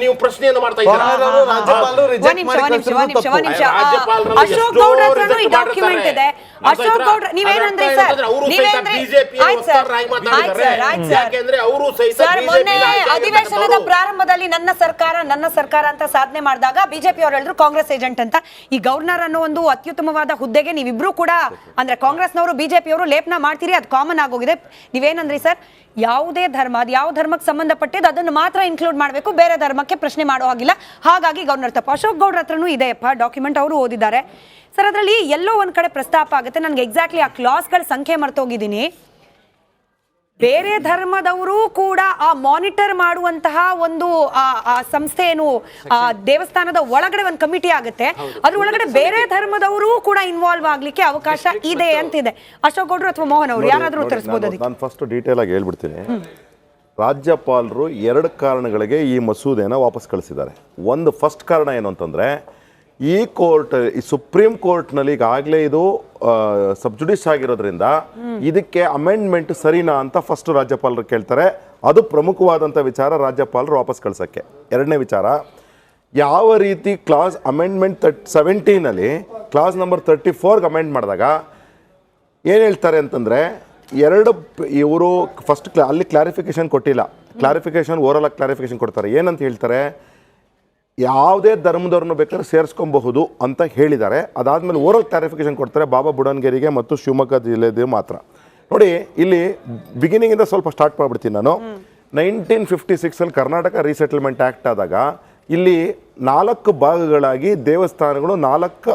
ನೀವು ಪ್ರಶ್ನೆಯನ್ನು ಮಾಡ್ತಾ ಇದ್ದೀರಾ? ಅಶೋಕ್ ಗೌಡ್ರ ಹತ್ರನೂ ಈ ಡಾಕ್ಯುಮೆಂಟ್ ಇದೆ. ಅಶೋಕ್ ಗೌಡ್ರ ನೀವೇನಂದ್ರಿ ಸರ್? ಮೊನ್ನೆ ಅಧಿವೇಶನದ ಪ್ರಾರಂಭದಲ್ಲಿ ನನ್ನ ಸರ್ಕಾರ ಅಂತ ಸಾಧನೆ ಮಾಡಿದಾಗ ಬಿಜೆಪಿ ಅವರು ಹೇಳಿದ್ರು ಕಾಂಗ್ರೆಸ್ ಏಜೆಂಟ್ ಅಂತ. ಈ ಗವರ್ನರ್ ಅನ್ನೋ ಒಂದು ಅತ್ಯುತ್ತಮವಾದ ಹುದ್ದೆಗೆ ನೀವಿಬ್ರು ಕೂಡ ಅಂದ್ರೆ ಕಾಂಗ್ರೆಸ್ನವರು ಬಿಜೆಪಿಯವರು ಲೇಪನ ಮಾಡ್ತೀರಿ, ಅದು ಕಾಮನ್ ಆಗೋಗಿದೆ. ನೀವೇನಂದ್ರಿ ಸರ್? ಯಾವುದೇ ಧರ್ಮ, ಅದು ಯಾವ ಧರ್ಮಕ್ಕೆ ಸಂಬಂಧಪಟ್ಟಿದ್ದು ಅದನ್ನು ಮಾತ್ರ ಇನ್ಕ್ಲೂಡ್ ಮಾಡಬೇಕು, ಬೇರೆ ಧರ್ಮಕ್ಕೆ ಪ್ರಶ್ನೆ ಮಾಡೋ ಹಾಗಿಲ್ಲ, ಹಾಗಾಗಿ ಗವರ್ನರ್ ತಪ್ಪು. ಅಶೋಕ್ ಗೌಡ್ರ ಹತ್ರನೂ ಇದೆಯಪ್ಪ ಡಾಕ್ಯುಮೆಂಟ್, ಅವರು ಓದಿದ್ದಾರೆ ಸರ್. ಅದರಲ್ಲಿ ಎಲ್ಲೋ ಒಂದ್ ಕಡೆ ಪ್ರಸ್ತಾಪ ಆಗುತ್ತೆ, ನನಗೆ ಎಕ್ಸಾಕ್ಟ್ಲಿ ಆ ಕ್ಲಾಸ್ಗಳ ಸಂಖ್ಯೆ ಮರ್ತೋಗಿದ್ದೀನಿ. ಬೇರೆ ಧರ್ಮದವರು ಕೂಡ ಆ ಮಾನಿಟರ್ ಮಾಡುವಂತಹ ಒಂದು ಸಂಸ್ಥೆ ಏನು ದೇವಸ್ಥಾನದ ಒಳಗಡೆ ಒಂದು ಕಮಿಟಿ ಆಗುತ್ತೆ, ಅದ್ರ ಒಳಗಡೆ ಬೇರೆ ಧರ್ಮದವರು ಕೂಡ ಇನ್ವಾಲ್ವ್ ಆಗ್ಲಿಕ್ಕೆ ಅವಕಾಶ ಇದೆ ಅಂತಿದೆ. ಅಶೋಕ್ ಗೌಡ್ರು ಅಥವಾ ಮೋಹನ್ ಅವರು ಯಾರಾದ್ರೂ ಉತ್ತರಿಸಬಹುದು? ನಾನು ಫಸ್ಟ್ ಡೀಟೇಲ್ ಆಗಿ ಹೇಳ್ಬಿಡ್ತೀನಿ. ರಾಜ್ಯಪಾಲರು 2 ಕಾರಣಗಳಿಗೆ ಈ ಮಸೂದೆನ ವಾಪಸ್ ಕಳಿಸಿದ್ದಾರೆ. ಒಂದು ಫಸ್ಟ್ ಕಾರಣ ಏನು ಅಂತಂದ್ರೆ, ಈ ಸುಪ್ರೀಂ ಕೋರ್ಟ್ನಲ್ಲಿ ಈಗಾಗಲೇ ಇದು ಸಬ್ಜುಡಿಸ್ ಆಗಿರೋದ್ರಿಂದ ಇದಕ್ಕೆ ಅಮೆಂಡ್ಮೆಂಟ್ ಸರಿನಾ ಅಂತ ಫಸ್ಟ್ ರಾಜ್ಯಪಾಲರು ಕೇಳ್ತಾರೆ. ಅದು ಪ್ರಮುಖವಾದಂಥ ವಿಚಾರ ರಾಜ್ಯಪಾಲರು ವಾಪಸ್ ಕಳ್ಸೋಕ್ಕೆ. ಎರಡನೇ ವಿಚಾರ, ಯಾವ ರೀತಿ ಕ್ಲಾಸ್ ಅಮೆಂಡ್ಮೆಂಟ್ 17ನಲ್ಲಿ ಕ್ಲಾಸ್ ನಂಬರ್ 34ಗೆ ಅಮೆಂಡ್ ಮಾಡಿದಾಗ ಏನು ಹೇಳ್ತಾರೆ ಅಂತಂದರೆ, ಇವರು ಫಸ್ಟ್ ಅಲ್ಲಿ ಕ್ಲಾರಿಫಿಕೇಶನ್ ಕೊಟ್ಟಿಲ್ಲ, ಕ್ಲಾರಿಫಿಕೇಶನ್ ಓರಲ್ ಆಗಿ ಕ್ಲಾರಿಫಿಕೇಶನ್ ಕೊಡ್ತಾರೆ. ಏನಂತ ಹೇಳ್ತಾರೆ, ಯಾವುದೇ ಧರ್ಮದವ್ರನ್ನ ಬೇಕಾದ್ರೆ ಸೇರಿಸ್ಕೊಬಹುದು ಅಂತ ಹೇಳಿದ್ದಾರೆ. ಅದಾದಮೇಲೆ ಓರಲ್ ಕ್ಲಾರಿಫಿಕೇಶನ್ ಕೊಡ್ತಾರೆ ಬಾಬಾ ಬುಡನ್ಗಿರಿಗೆ ಮತ್ತು ಶಿವಮೊಗ್ಗ ಜಿಲ್ಲೆದು ಮಾತ್ರ. ನೋಡಿ, ಇಲ್ಲಿ ಬಿಗಿನಿಂಗಿಂದ ಸ್ವಲ್ಪ ಸ್ಟಾರ್ಟ್ ಮಾಡಿಬಿಡ್ತೀನಿ ನಾನು. 1956ಅಲ್ಲಿ ಕರ್ನಾಟಕ ರೀಸೆಟಲ್ಮೆಂಟ್ ಆ್ಯಕ್ಟ್ ಆದಾಗ ಇಲ್ಲಿ 4 ಭಾಗಗಳಾಗಿ ದೇವಸ್ಥಾನಗಳು 4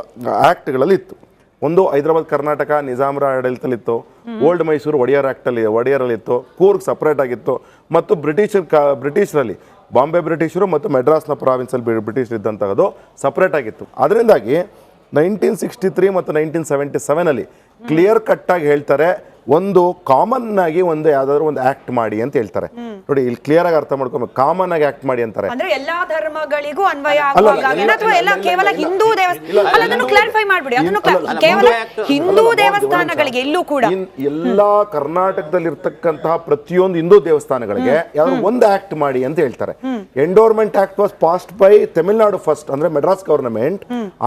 ಆ್ಯಕ್ಟ್ಗಳಲ್ಲಿ ಇತ್ತು. ಒಂದು ಹೈದರಾಬಾದ್ ಕರ್ನಾಟಕ ನಿಜಾಮರ ಆಡಳಿತದಲ್ಲಿತ್ತು, ಓಲ್ಡ್ ಮೈಸೂರು ಒಡೆಯರಲ್ಲಿತ್ತು, ಕೂರ್ಗ್ ಸಪ್ರೇಟ್ ಆಗಿತ್ತು, ಮತ್ತು ಬ್ರಿಟಿಷರಲ್ಲಿ ಬಾಂಬೆ ಬ್ರಿಟಿಷರು ಮತ್ತು ಮೆಡ್ರಾಸ್ನ ಪ್ರಾವಿನ್ಸಲ್ಲಿ ಬ್ರಿಟಿಷರು ಇದ್ದಂಥದ್ದು ಸಪ್ರೇಟ್ ಆಗಿತ್ತು. ಅದರಿಂದಾಗಿ 1963 ಮತ್ತು 1977ಅಲ್ಲಿ ಕ್ಲಿಯರ್ ಕಟ್ಟಾಗಿ ಹೇಳ್ತಾರೆ, ಒಂದು ಕಾಮನ್ ಆಗಿ ಒಂದು ಯಾವ್ದಾದ್ರು ಒಂದು ಆಕ್ಟ್ ಮಾಡಿ ಅಂತ ಹೇಳ್ತಾರೆ. ನೋಡಿ, ಇಲ್ಲಿ ಕ್ಲಿಯರ್ ಆಗಿ ಅರ್ಥ ಮಾಡ್ಕೊಬೇಕು, ಕಾಮನ್ ಆಗಿ ಆಕ್ಟ್ ಮಾಡಿ ಅಂತಾರೆ. ಅಂದ್ರೆ ಎಲ್ಲಾ ಧರ್ಮಗಳಿಗೂ ಅನ್ವಯ ಅಥವಾ ಎಲ್ಲ ಕೇವಲ ಹಿಂದೂ ದೇವಸ್ಥಾನ ಕ್ಲಾರಿಫೈ ಮಾಡ್ಬಿಡಿ, ಅದನ್ನು ಕೇವಲ ಹಿಂದೂ ದೇವಸ್ಥಾನಗಳಿಗೆ ಎಲ್ಲೂ ಕೂಡ ಎಲ್ಲಾ ಕರ್ನಾಟಕದಲ್ಲಿ ಇರ್ತಕ್ಕಂತಹ ಪ್ರತಿಯೊಂದು ಹಿಂದೂ ದೇವಸ್ಥಾನಗಳಿಗೆ ಯಾವ್ದಾದ್ರು ಒಂದು ಆಕ್ಟ್ ಮಾಡಿ ಅಂತ ಹೇಳ್ತಾರೆ. Endowment act was passed by Tamil Nadu first, ಅಂದ್ರೆ ಮೆಡ್ರಾಸ್ ಗವರ್ನಮೆಂಟ್.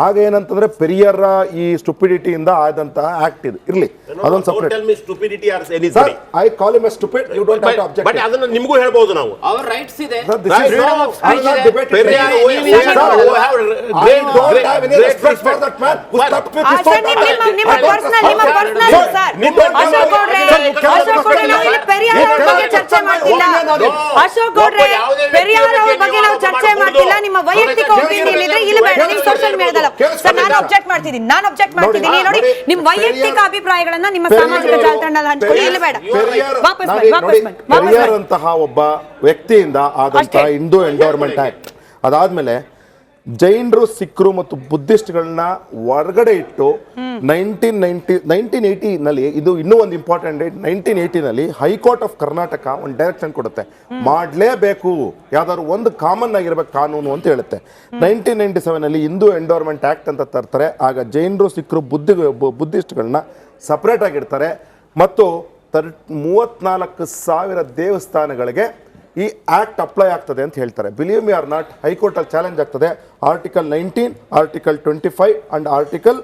ಆಗ ಏನಂತಂದ್ರೆ ಪೆರಿಯರ ಈ ಸ್ಟುಪಿಡಿಟಿಯಿಂದ ಆದಂತಹ ಆಕ್ಟ್ ಇದು ಇರ್ಲಿ, ಅದೊಂದು separate. Stupidity or anybody. I call him a stupid. You don't have to object. But ಅದನ್ನ ನಿಮಗೂ ಹೇಳ್ಬೋದು ನಾವು. Our rights ಇದೆ. I don't have any respect for that man. ನಿಮ್ಮ ಪರ್ಸನಲ್ ಅಶೋಕ್ ಗೌಡ್ರೆ ನಾವು ಇಲ್ಲಿ ಪೆರಿಯಾರ್ ಅವರ ಬಗ್ಗೆ ಚರ್ಚೆ ಮಾಡ್ತಿಲ್ಲ. ಅಶೋಕ್ ಗೌಡ್ರೆ, ಪೆರಿಯಾರ್ ಅವರ ಬಗ್ಗೆ ನಾವು ಚರ್ಚೆ ಮಾಡ್ತಿಲ್ಲ. ನಿಮ್ಮ ವೈಯಕ್ತಿಕ ಒಪಿನಿಯನ್ ಇದ್ರೆ ಇಲ್ಲಿ ಬೇಡ, ನೀವು ಸೋಷಿಯಲ್ ಮೀಡಿಯಾದಲ್ಲ. ಸರ್, ನಾನು ಅಬ್ಜೆಕ್ಟ್ ಮಾಡ್ತಿದ್ದೀನಿ. ನೋಡಿ, ನಿಮ್ಮ ವೈಯಕ್ತಿಕ ಅಭಿಪ್ರಾಯಗಳನ್ನ ನಿಮ್ಮ ಸಾಮಾಜಿಕ ಜಾಲತಾಣದಲ್ಲಿ ಹಂಚಿಕೊಳ್ಳಿ, ಇಲ್ಲಿ ಬೇಡ. ಪೆರಿಯಾರ್ ಅಂತಹ ಒಬ್ಬ ವ್ಯಕ್ತಿಯಿಂದ ಆದಂತಹ ಹಿಂದೂ ಎಂಡೋರ್ಮೆಂಟ್ ಆಕ್ಟ್, ಅದಾದ್ಮೇಲೆ ಜೈನರು, ಸಿಖ್ರು ಮತ್ತು ಬುದ್ಧಿಸ್ಟ್ಗಳನ್ನ ಹೊರಗಡೆ ಇಟ್ಟು 1980ನಲ್ಲಿ ಇದು ಇನ್ನೂ ಒಂದು ಇಂಪಾರ್ಟೆಂಟ್, 1980ನಲ್ಲಿ ಹೈಕೋರ್ಟ್ ಆಫ್ ಕರ್ನಾಟಕ ಒಂದು ಡೈರೆಕ್ಷನ್ ಕೊಡುತ್ತೆ, ಮಾಡಲೇಬೇಕು, ಯಾವ್ದಾದ್ರು ಒಂದು ಕಾಮನ್ ಆಗಿರ್ಬೇಕು ಕಾನೂನು ಅಂತ ಹೇಳುತ್ತೆ. 1997ನಲ್ಲಿ ಹಿಂದೂ ಎಂಡೋರ್ಮೆಂಟ್ ಆಕ್ಟ್ ಅಂತ ತರ್ತಾರೆ. ಆಗ ಜೈನರು, ಸಿಖ್ರು, ಬುದ್ಧಿಸ್ಟ್ಗಳನ್ನ ಸಪ್ರೇಟ್ ಆಗಿರ್ತಾರೆ ಮತ್ತು 34,000 ದೇವಸ್ಥಾನಗಳಿಗೆ ಈ ಆಕ್ಟ್ ಅಪ್ಲೈ ಆಗ್ತದೆ ಅಂತ ಹೇಳ್ತಾರೆ. ಬಿಲೀವ್ ಮಿ ಆರ್ ನಾಟ್, ಹೈಕೋರ್ಟಲ್ಲಿ ಚಾಲೆಂಜ್ ಆಗ್ತದೆ. Article 19, article 25 and article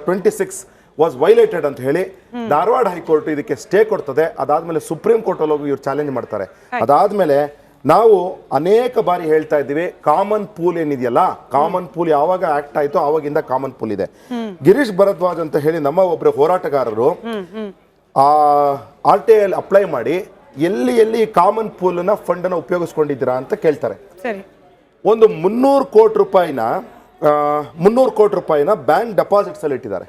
26 was violated ಅಂತ ಹೇಳಿ ಧಾರವಾಡ ಹೈಕೋರ್ಟ್ ಇದಕ್ಕೆ ಸ್ಟೇ ಕೊಡ್ತದೆ. ಅದಾದ್ಮೇಲೆ ಸುಪ್ರೀಂ ಕೋರ್ಟಲ್ಲಿ ಹೋಗಿ ಇವ್ರು ಚಾಲೆಂಜ್ ಮಾಡ್ತಾರೆ. ಅದಾದ್ಮೇಲೆ ನಾವು ಅನೇಕ ಬಾರಿ ಹೇಳ್ತಾ ಇದ್ದೀವಿ, ಕಾಮನ್ ಪೂಲ್ ಏನಿದೆಯಲ್ಲ, ಕಾಮನ್ ಪೂಲ್ ಯಾವಾಗ ಆಕ್ಟ್ ಆಯ್ತು ಆವಾಗಿಂದ ಕಾಮನ್ ಪೂಲ್ ಇದೆ. ಗಿರೀಶ್ ಭರದ್ವಾಜ್ ಅಂತ ಹೇಳಿ ನಮ್ಮ ಒಬ್ಬರು ಹೋರಾಟಗಾರರು RTI ಅಪ್ಲೈ ಮಾಡಿ ಎಲ್ಲಿ ಕಾಮನ್ ಪೂಲ್ ಫಂಡ್ ಅನ್ನ ಉಪಯೋಗಿಸ್ಕೊಂಡಿದ್ದೀರಾ ಅಂತ ಕೇಳ್ತಾರೆ. ಒಂದು 300 ಕೋಟಿ ರೂಪಾಯಿನ ಬ್ಯಾಂಕ್ ಡೆಪಾಸಿಟ್ಸ್ ಅಲ್ಲಿ ಇಟ್ಟಿದ್ದಾರೆ.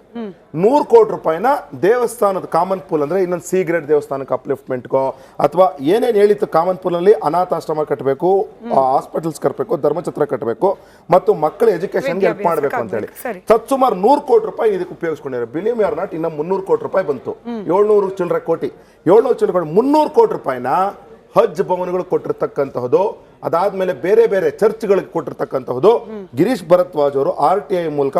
100 ಕೋಟಿ ರೂಪಾಯಿನ ದೇವಸ್ಥಾನದ ಕಾಮನ್ ಪೂಲ್, ಅಂದ್ರೆ ಇನ್ನೊಂದು ಸಿ ಗ್ರೇಡ್ ದೇವಸ್ಥಾನಕ್ಕೆ ಅಪ್ಲಿಫ್ಟ್ಮೆಂಟ್ಗೋ ಅಥವಾ ಏನೇನು ಹೇಳಿತ್ತು ಕಾಮನ್ ಪೂಲ್ ಅಲ್ಲಿ, ಅನಾಥಾಶ್ರಮ ಕಟ್ಟಬೇಕು, ಹಾಸ್ಪಿಟಲ್ಸ್ ಕಟ್ಟಬೇಕು, ಧರ್ಮಛತ್ರ ಕಟ್ಟಬೇಕು ಮತ್ತು ಮಕ್ಕಳ ಎಜುಕೇಶನ್ಗೆ ಹೆಲ್ಪ್ ಮಾಡಬೇಕು ಅಂತ ಹೇಳಿ ತತ್ಸುಮಾರು 100 ಕೋಟಿ ರೂಪಾಯಿ ಇದಕ್ಕೆ ಉಪಯೋಗಿಸ್ಕೊಂಡಿದ್ದಾರೆ. ಬಿಲೀವ್ ಮಿ ಆರ್ ನಾಟ್, ಇನ್ನ 300 ಕೋಟಿ ರೂಪಾಯಿ ಬಂತು. 700 ಚಿಲ್ಲರೆ ಕೋಟಿ 300 ಕೋಟಿ ರೂಪಾಯಿನ ಹಜ್ ಭವನಗಳು ಕೊಟ್ಟಿರ್ತಕ್ಕಂತಹದ್ದು ಅದಾದ್ಮೇಲೆ ಬೇರೆ ಬೇರೆ ಚರ್ಚ್ಗಳಿಗೆ ಕೊಟ್ಟಿರ್ತಕ್ಕಂಥದ್ದು ಗಿರೀಶ್ ಭರದ್ವಾಜ್ ಅವರು RTI ಮೂಲಕ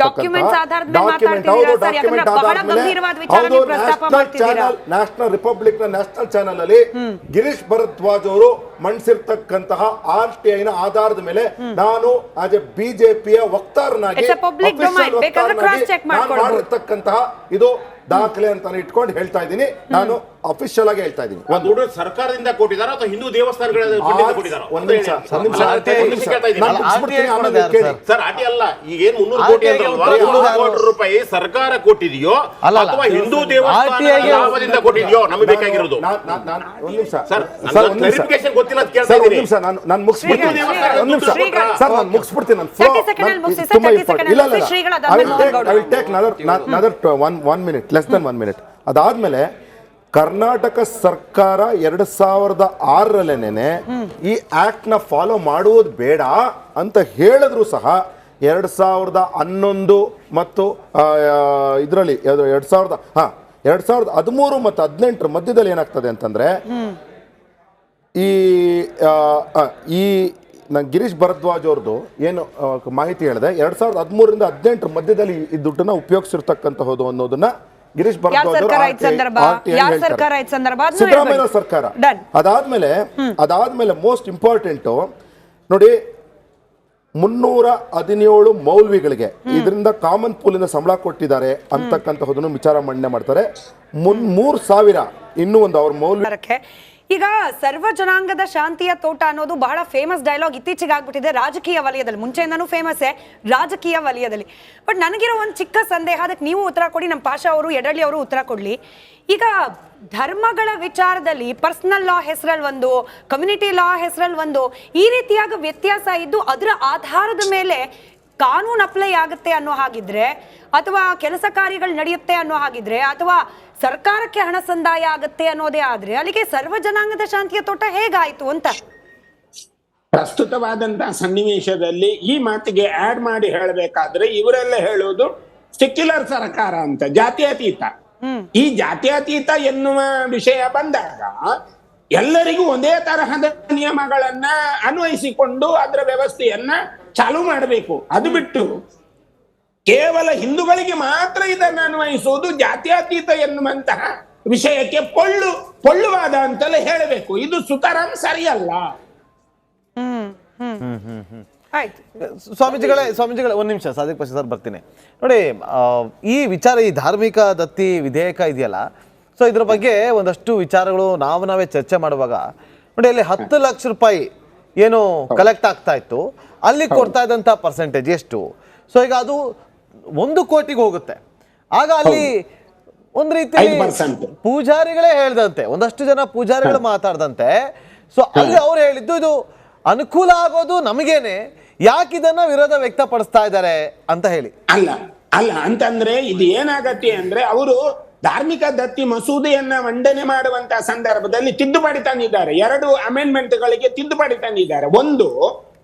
Documents ಆಧಾರದ ಮೇಲೆ ಡಾಕ್ಯುಮೆಂಟ್ ಮಾತಾಡ್ತಿದ್ದೀರಾ ಸರ್, ಯಾಕಂದ್ರೆ ಬಹಳ ಗಂಭೀರವಾದ ವಿಚಾರ ನೀವು ಪ್ರಸ್ತಾಪ ಮಾಡ್ತಿದ್ದೀರಾ. ನ್ಯಾಷನಲ್ ರಿಪಬ್ಲಿಕ್ ನ ನ್ಯಾಷನಲ್ ಚಾನೆಲ್ ಅಲ್ಲಿ ಗಿರೀಶ್ ಭರದ್ವಾಜ್ ಅವರು ಮಂಡಿಸಿರ್ತಕ್ಕಂತಹ RTI ನ ಆಧಾರದ ಮೇಲೆ ನಾನು ಆಸ್ ಎ ಬಿಜೆಪಿಯ ವಕ್ತಾರನಾಗಿ It's a public domain. ಬೇಕಾದ್ರೆ cross check ಮಾಡ್ಕೊಳ್ಬೋದು. ಮಾಡಿರ್ತಕ್ಕಂತಹ ಇದು ದಾಖಲೆ ಅಂತ ಇಟ್ಕೊಂಡು ಹೇಳ್ತಾ ಇದ್ದೀನಿ, ನಾನು ಅಫಿಷಿಯಲ್ ಆಗಿ ಹೇಳ್ತಾ ಇದ್ದೀನಿ. ಆ ದುಡ್ಡು ಸರ್ಕಾರದಿಂದ ಕೊಟ್ಟಿದಾರ ಅಥವಾ ಹಿಂದೂ ದೇವಸ್ಥಾನಗಳ ಫಂಡಿಂದ ಕೊಟ್ಟಿದಾರ? ಒಂದ್ ನಿಮಿಷ ಸರ್ ಆಟಿ ಅಲ್ಲ, ಈಗ ಏನ್ 300 ಕೋಟಿ ಅಂದ್ರಲ್ವಾ, 300 ಕೋಟಿ ರೂಪಾಯಿ ಸರ್ಕಾರ ಕೊಟ್ಟಿದೆಯೋ ಅಥವಾ ಹಿಂದೂ ದೇವಸ್ಥಾನ ಲಾಭದಿಂದ ಕೊಟ್ಟಿದೆಯೋ ನಮಗೆ ಬೇಕಾಗಿರೋದು. ಸರ್ ಕ್ಲಾರಿಫಿಕೇಶನ್ ಗೊತ್ತಿಲ್ಲ ಅಂತ ಕೇಳ್ತಾ ಇದ್ದೀನಿ. ನಾನು ಮುಗಿಸ್ಬಿಡ್ತೀನಿ, ಒಂದ್ ನಿಮಿಷ ಸರ್, ನಾನು ಮುಗಿಸ್ಬಿಡ್ತೀನಿ. One minute, less than 1 minute. ಅದಾದ್ಮೇಲೆ ಕರ್ನಾಟಕ ಸರ್ಕಾರ 2006ರಲ್ಲೇನೆ ಈ ಆಕ್ಟ್ ನ ಫಾಲೋ ಮಾಡುವುದು ಬೇಡ ಅಂತ ಹೇಳಿದ್ರು ಸಹ 2011 ಮತ್ತು ಇದರಲ್ಲಿ 2013 ಮತ್ತು 2018 ಮಧ್ಯದಲ್ಲಿ ಏನಾಗ್ತದೆ ಅಂತಂದ್ರೆ ಈ ಗಿರೀಶ್ ಭರದ್ವಾಜ್ ಅವ್ರದ್ದು ಏನು ಮಾಹಿತಿ ಹೇಳಿದೆ, 2013ರಿಂದ 2018 ಮಧ್ಯದಲ್ಲಿ ಈ ದುಡ್ಡನ್ನ ಉಪಯೋಗಿಸಿರ್ತಕ್ಕಂತಹದ್ದು ಅನ್ನೋದನ್ನ ಗಿರೀಶ್ ಭರದ್ವಾಜ್ ಸಿದ್ದರಾಮಯ್ಯ ಸರ್ಕಾರ. ಅದಾದ್ಮೇಲೆ ಮೋಸ್ಟ್ ಇಂಪಾರ್ಟೆಂಟ್ ನೋಡಿ, 317 ಮೌಲ್ವಿಗಳಿಗೆ ಇದರಿಂದ ಕಾಮನ್ ಪೂಲಿಂದ ಸಂಬಳ ಕೊಟ್ಟಿದ್ದಾರೆ ಅಂತಕ್ಕಂತಹದನ್ನು ವಿಚಾರ ಮಂಡನೆ ಮಾಡ್ತಾರೆ. 3000 ಇನ್ನೂ ಒಂದು ಅವ್ರ ಮೌಲ್ವಿ. ಈಗ ಸರ್ವ ಜನಾಂಗದ ಶಾಂತಿಯ ತೋಟ ಅನ್ನೋದು ಬಹಳ ಫೇಮಸ್ ಡೈಲಾಗ್ ಇತ್ತೀಚೆಗೆ ಆಗ್ಬಿಟ್ಟಿದೆ ರಾಜಕೀಯ ವಲಯದಲ್ಲಿ. ಮುಂಚೆಯಿಂದನೂ ಫೇಮಸ್ ರಾಜಕೀಯ ವಲಯದಲ್ಲಿ. ಬಟ್ ನನಗಿರೋ ಒಂದು ಚಿಕ್ಕ ಸಂದೇಹ, ಅದಕ್ಕೆ ನೀವು ಉತ್ತರ ಕೊಡಿ, ನಮ್ಮ ಪಾಷಾ ಅವರು ಯಡಳ್ಳಿ ಅವರು ಉತ್ತರ ಕೊಡ್ಲಿ. ಈಗ ಧರ್ಮಗಳ ವಿಚಾರದಲ್ಲಿ ಪರ್ಸನಲ್ ಲಾ ಹೆಸರಲ್ಲಿ ಒಂದು, ಕಮ್ಯುನಿಟಿ ಲಾ ಹೆಸರಲ್ಲಿ ಒಂದು, ಈ ರೀತಿಯಾಗ ವ್ಯತ್ಯಾಸ ಇದ್ದು ಅದರ ಆಧಾರದ ಮೇಲೆ ಕಾನೂನು ಅಪ್ಲೈ ಆಗುತ್ತೆ ಅನ್ನೋ ಹಾಗಿದ್ರೆ, ಅಥವಾ ಕೆಲಸ ಕಾರ್ಯಗಳು ನಡೆಯುತ್ತೆ ಅನ್ನೋ ಹಾಗಿದ್ರೆ, ಅಥವಾ ಸರ್ಕಾರಕ್ಕೆ ಹಣ ಸಂದಾಯ ಆಗುತ್ತೆ ಅನ್ನೋದೇ ಆದ್ರೆ ಅಲ್ಲಿಗೆ ಸರ್ವ ಜನಾಂಗದ ಶಾಂತಿಯ ತೋಟ ಹೇಗಾಯ್ತು ಅಂತ ಪ್ರಸ್ತುತವಾದಂತಹ ಸನ್ನಿವೇಶದಲ್ಲಿ ಈ ಮಾತಿಗೆ ಆಡ್ ಮಾಡಿ ಹೇಳಬೇಕಾದ್ರೆ ಇವರೆಲ್ಲ ಹೇಳೋದು ಸೆಕ್ಯುಲರ್ ಸರ್ಕಾರ ಅಂತ, ಜಾತ್ಯತೀತ. ಈ ಜಾತ್ಯತೀತ ಎನ್ನುವ ವಿಷಯ ಬಂದಾಗ ಎಲ್ಲರಿಗೂ ಒಂದೇ ತರಹದ ನಿಯಮಗಳನ್ನ ಅನ್ವಯಿಸಿಕೊಂಡು ಅದರ ವ್ಯವಸ್ಥೆಯನ್ನ ಚಾಲು ಮಾಡಬೇಕು. ಅದು ಬಿಟ್ಟು ಕೇವಲ ಹಿಂದೂಗಳಿಗೆ ಮಾತ್ರ ಇದನ್ನು ಅನ್ವಯಿಸುವುದು ಜಾತ್ಯತೀತ ಎನ್ನುವಂತಹ ವಿಷಯಕ್ಕೆ ಪೊಳ್ಳುವಾದ ಅಂತಲೇ ಹೇಳಬೇಕು. ಇದು ಸುತರಾಂ ಸರಿಯಲ್ಲ. ಸ್ವಾಮೀಜಿಗಳೇ ಒಂದ್ ನಿಮಿಷ, ಸಾದಿಕ್ ಪಾಷಾ ಸರ್ ಬರ್ತೀನಿ ನೋಡಿ. ಈ ವಿಚಾರ, ಈ ಧಾರ್ಮಿಕ ದತ್ತಿ ವಿಧೇಯಕ ಇದೆಯಲ್ಲ, ಸೊ ಇದ್ರ ಬಗ್ಗೆ ಒಂದಷ್ಟು ವಿಚಾರಗಳು ನಾವೇ ಚರ್ಚೆ ಮಾಡುವಾಗ ನೋಡಿ, ಅಲ್ಲಿ 10 ಲಕ್ಷ ರೂಪಾಯಿ ಏನು ಕಲೆಕ್ಟ್ ಆಗ್ತಾ ಇತ್ತು, ಅಲ್ಲಿ ಕೊಡ್ತಾ ಇದ್ದಂತ ಪರ್ಸೆಂಟೇಜ್ ಎಷ್ಟು? ಸೊ ಈಗ ಅದು 1 ಕೋಟಿಗೆ ಹೋಗುತ್ತೆ. ಆಗ ಅಲ್ಲಿ ಒಂದ್ ರೀತಿ ಪೂಜಾರಿಗಳೇ ಹೇಳ್ದಂತೆ, ಒಂದಷ್ಟು ಜನ ಪೂಜಾರಿಗಳು ಮಾತಾಡ್ದಂತೆ, ಸೊ ಅಲ್ಲಿ ಅವ್ರು ಹೇಳಿದ್ದು ಇದು ಅನುಕೂಲ ಆಗೋದು ನಮಗೇನೆ, ಯಾಕೆ ಇದನ್ನ ವಿರೋಧ ವ್ಯಕ್ತಪಡಿಸ್ತಾ ಇದ್ದಾರೆ ಅಂತ ಹೇಳಿ. ಅಲ್ಲ ಅಂತಂದ್ರೆ ಇದು ಏನಾಗತ್ತೆ ಅಂದ್ರೆ, ಅವರು ಧಾರ್ಮಿಕ ದತ್ತಿ ಮಸೂದೆಯನ್ನ ಮಂಡನೆ ಮಾಡುವಂತಹ ಸಂದರ್ಭದಲ್ಲಿ ತಿದ್ದುಪಡಿ ತಂದಿದ್ದಾರೆ. 2 ಅಮೆಂಡ್ಮೆಂಟ್ಗಳಿಗೆ ತಿದ್ದುಪಡಿ ತಂದಿದ್ದಾರೆ. ಒಂದು,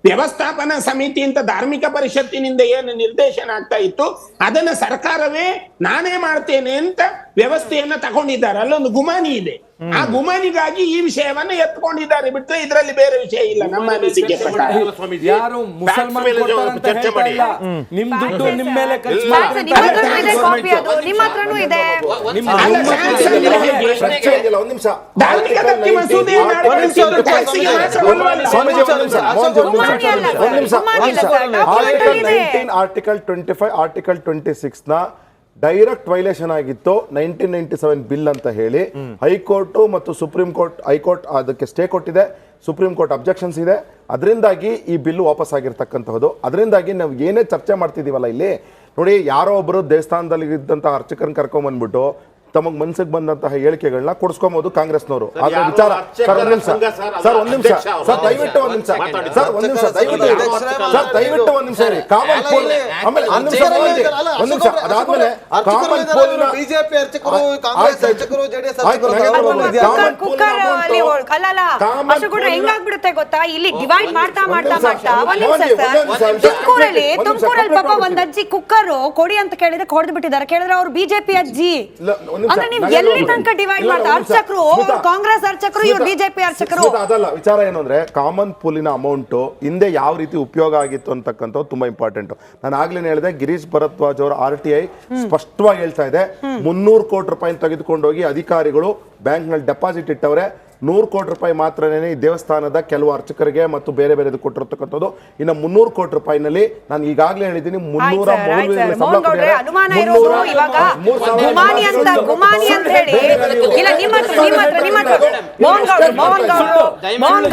ವ್ಯವಸ್ಥಾಪನಾ ಸಮಿತಿ ಅಂತ ಧಾರ್ಮಿಕ ಪರಿಷತ್ತಿನಿಂದ ಏನು ನಿರ್ದೇಶನ ಆಗ್ತಾ ಇತ್ತು ಅದನ್ನ ಸರ್ಕಾರವೇ ನಾನೇ ಮಾಡ್ತೇನೆ ಅಂತ ವ್ಯವಸ್ಥೆಯನ್ನ ತಗೊಂಡಿದ್ದಾರೆ. ಅಲ್ಲೊಂದು ಗುಮಾನಿ ಇದೆ. ಆ ಗುಮಾನಿಗಾಗಿ ಈ ವಿಷಯವನ್ನ ಎತ್ಕೊಂಡಿದ್ದಾರೆ, ಬಿಟ್ಟರೆ ಇದರಲ್ಲಿ ಬೇರೆ ವಿಷಯ ಇಲ್ಲ ನಮ್ಮ ಅನಿಸಿಕೆ ಪ್ರಕಾರ. ಯಾರು ಮುಸಲ್ಮಾನ್ ಚರ್ಚೆ ಮಾಡಿ ನಿಮ್ ದುಡ್ಡು ನಿಮ್ ಮೇಲೆ ಖರ್ಚು ಆರ್ಟಿಕಲ್ 25 ಆರ್ಟಿಕಲ್ 26 ನ ಡೈರೆಕ್ಟ್ ವೈಲೇಷನ್ ಆಗಿತ್ತು 1997 ಬಿಲ್ ಅಂತ ಹೇಳಿ ಹೈಕೋರ್ಟ್ ಮತ್ತು ಸುಪ್ರೀಂ ಕೋರ್ಟ್, ಹೈಕೋರ್ಟ್ ಅದಕ್ಕೆ ಸ್ಟೇ ಕೊಟ್ಟಿದೆ, ಸುಪ್ರೀಂ ಕೋರ್ಟ್ ಅಬ್ಜೆಕ್ಷನ್ಸ್ ಇದೆ. ಅದರಿಂದಾಗಿ ಈ ಬಿಲ್ ವಾಪಸ್ ಆಗಿರ್ತಕ್ಕಂಥದ್ದು. ಅದರಿಂದಾಗಿ ನಾವು ಏನೇ ಚರ್ಚೆ ಮಾಡ್ತಿದೀವಲ್ಲ ಇಲ್ಲಿ ನೋಡಿ, ಯಾರೋ ಒಬ್ಬರು ದೇವಸ್ಥಾನದಲ್ಲಿ ಇದ್ದಂತಹ ಅರ್ಚಕರನ್ನ ಕರ್ಕೊಂಡ್ ಬಂದ್ಬಿಟ್ಟು ತಮಗೆ ಮನಸ್ಸಿಗೆ ಬಂದಂತಹ ಹೇಳಿಕೆಗಳನ್ನ ಕೊಡಿಸ್ಕೊಬಹುದು ಕಾಂಗ್ರೆಸ್ನವರು. ಆದ್ರೆ ವಿಚಾರ ಸರ್, ಒಂದ್ ನಿಮಿಷ ಸರ್, ದಯವಿಟ್ಟು ಒಂದ್ ನಿಮಿಷ ಸರ್, ಒಂದ್ ನಿಮಿಷ ದಯವಿಟ್ಟು ಒಂದ್ ನಿಮಿಷ ರೀ. ಕಾಮನ್ ಪೋಲ್ ಆಮೇಲೆ ಒಂದ್ ನಿಮಿಷ ಅದಾದ್ಮೇಲೆ ಕಾಮನ್ ಪೋಲ್ ಬಿಜೆಪಿ ಅರ್ಚಕರು, ಕಾಂಗ್ರೆಸ್ ಅರ್ಚಕರು, ಜೆಡಿಎಸ್ ಹೆಂಗಾಗ್ಬಿಡುತ್ತೆ ಗೊತ್ತಾ, ಇಲ್ಲಿ ಡಿವೈಡ್ ಮಾಡ್ತಾ ತುಮಕೂರಲ್ಲಿ ಪಾಪ ಒಂದ್ ಅಜ್ಜಿ ಕುಕ್ಕರ್ ಕೊಡಿ ಅಂತ ಕೇಳಿದ್ರೆ ಹೊಡೆದು ಬಿಟ್ಟಿದ್ದಾರೆ. ಕೇಳಿದ್ರೆ ಅವ್ರು ಬಿಜೆಪಿ ಅಜ್ಜಿ ಅಂದ್ರೆ ನೀವು ಎಲ್ಲಿ ತನಕ ಡಿವೈಡ್ ಮಾಡ್ತಾ ಅರ್ಚಕರು ಕಾಂಗ್ರೆಸ್ ಅರ್ಚಕರು ಇವ್ರು ಬಿಜೆಪಿ ಅರ್ಚಕರು ಅದಲ್ಲ ವಿಚಾರ ಏನು ಅಂದ್ರೆ ಕಾಮನ್ ಪೂಲಿನ ಅಮೌಂಟ್ ಹಿಂದೆ ಯಾವ ರೀತಿ ಉಪಯೋಗ ಆಗಿತ್ತು ಅಂತಕ್ಕಂಥದ್ದು ತುಂಬಾ ಇಂಪಾರ್ಟೆಂಟ್. ನಾನು ಆಗ್ಲೇ ಹೇಳಿದೆ, ಗಿರೀಶ್ ಭರದ್ವಾಜ್ ಅವರ RTI ಸ್ಪಷ್ಟವಾಗಿ ಹೇಳ್ತಾ ಇದೆ, 300 ಕೋಟಿ ರೂಪಾಯಿ ತೆಗೆದುಕೊಂಡೋಗಿ ಅಧಿಕಾರಿಗಳು ಬ್ಯಾಂಕ್ ನಲ್ಲಿ ಡೆಪಾಸಿಟ್ ಇಟ್ಟವ್ರೆ. 100 ಕೋಟಿ ರೂಪಾಯಿ ಮಾತ್ರನೇ ಈ ದೇವಸ್ಥಾನದ ಕೆಲವು ಅರ್ಚಕರಿಗೆ ಮತ್ತು ಬೇರೆ ಬೇರೆ ಕೊಟ್ಟಿರತಕ್ಕಂಥದ್ದು. ಇನ್ನು 300 ಕೋಟಿ ರೂಪಾಯಿನಲ್ಲಿ ನಾನು ಈಗಾಗಲೇ ಹೇಳಿದ್ದೀನಿ 300 ಅನುಮಾನ ಇರೋದು ಇವಾಗ ಗುಮಾನಿ ಅಂತ ಹೇಳಿ ಇಲ್ಲ ನಿಮ್ಮ ಹತ್ರ ಮೋಹನ್ ಗೌಡ್ರು